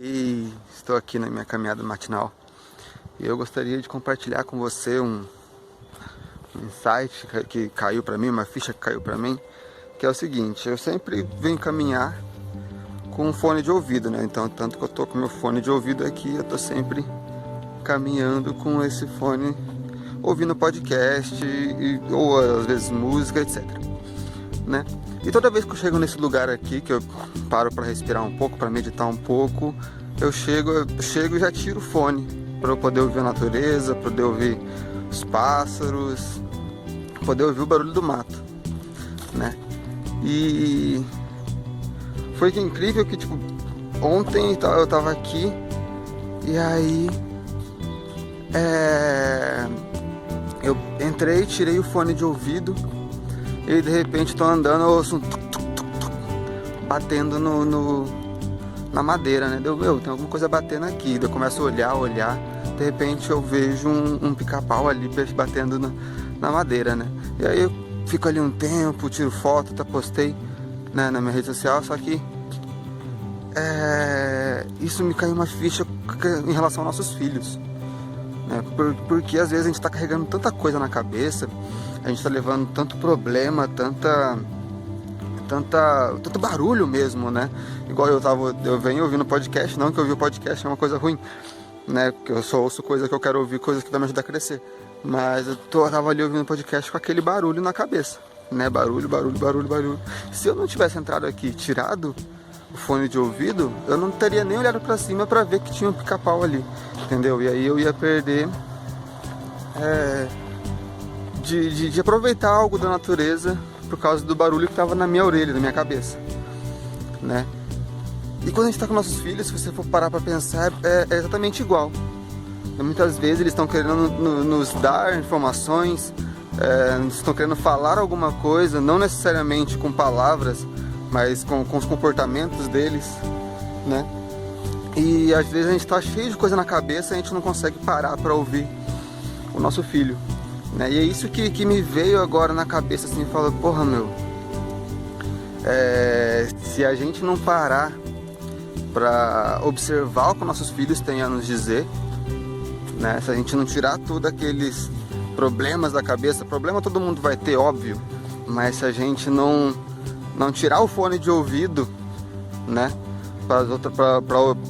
E estou aqui na minha caminhada matinal e eu gostaria de compartilhar com você um insight que caiu para mim, uma ficha que caiu para mim, que é o seguinte: eu sempre venho caminhar com um fone de ouvido, né? Então, tanto que eu tô com meu fone de ouvido aqui, eu tô sempre caminhando com esse fone, ouvindo podcast ou às vezes música, etc, né? E toda vez que eu chego nesse lugar aqui, que eu paro para respirar um pouco, para meditar um pouco, eu chego e já tiro o fone para eu poder ouvir a natureza, poder ouvir os pássaros, poder ouvir o barulho do mato, né? E foi incrível que, tipo, ontem eu tava aqui e aí eu entrei, tirei o fone de ouvido e de repente tô andando, eu ouço um tuc, tuc, tuc, tuc, batendo na madeira, né? Tem alguma coisa batendo aqui. Daí eu começo a olhar, de repente eu vejo um pica-pau ali batendo na madeira, né? E aí eu fico ali um tempo, tiro foto, até postei, né, na minha rede social, só que isso me caiu uma ficha em relação aos nossos filhos, né? Porque às vezes a gente tá carregando tanta coisa na cabeça, a gente tá levando tanto problema, tanto barulho mesmo, né? Igual eu venho ouvindo podcast, não que ouvir o podcast é uma coisa ruim, né? Porque eu só ouço coisa que eu quero ouvir, coisa que vai me ajudar a crescer. Mas eu tava ali ouvindo podcast com aquele barulho na cabeça, né? Barulho. Se eu não tivesse entrado aqui e tirado o fone de ouvido, eu não teria nem olhado pra cima pra ver que tinha um pica-pau ali, entendeu? E aí eu ia perder de aproveitar algo da natureza por causa do barulho que tava na minha orelha, na minha cabeça, né? E quando a gente tá com nossos filhos, se você for parar pra pensar, é exatamente igual. Muitas vezes eles estão querendo nos dar informações, estão querendo falar alguma coisa, não necessariamente com palavras, mas com os comportamentos deles, né? E às vezes a gente tá cheio de coisa na cabeça e a gente não consegue parar para ouvir o nosso filho, né? E é isso que me veio agora na cabeça, assim, fala, porra, meu, se a gente não parar para observar o que nossos filhos têm a nos dizer, né? Se a gente não tirar todos aqueles problemas da cabeça, problema todo mundo vai ter, óbvio, mas se a gente não tirar o fone de ouvido, né,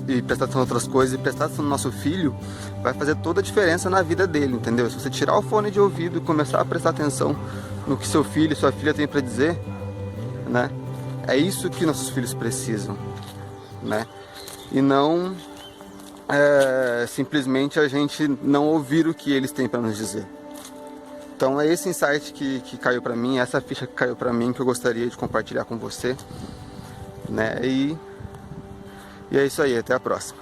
e prestar atenção em outras coisas e prestar atenção no nosso filho, vai fazer toda a diferença na vida dele, entendeu? Se você tirar o fone de ouvido e começar a prestar atenção no que seu filho e sua filha têm para dizer, né, é isso que nossos filhos precisam, né? E não simplesmente a gente não ouvir o que eles têm para nos dizer. Então é esse insight que caiu para mim, essa ficha que caiu para mim, que eu gostaria de compartilhar com você, né? E é isso aí, até a próxima.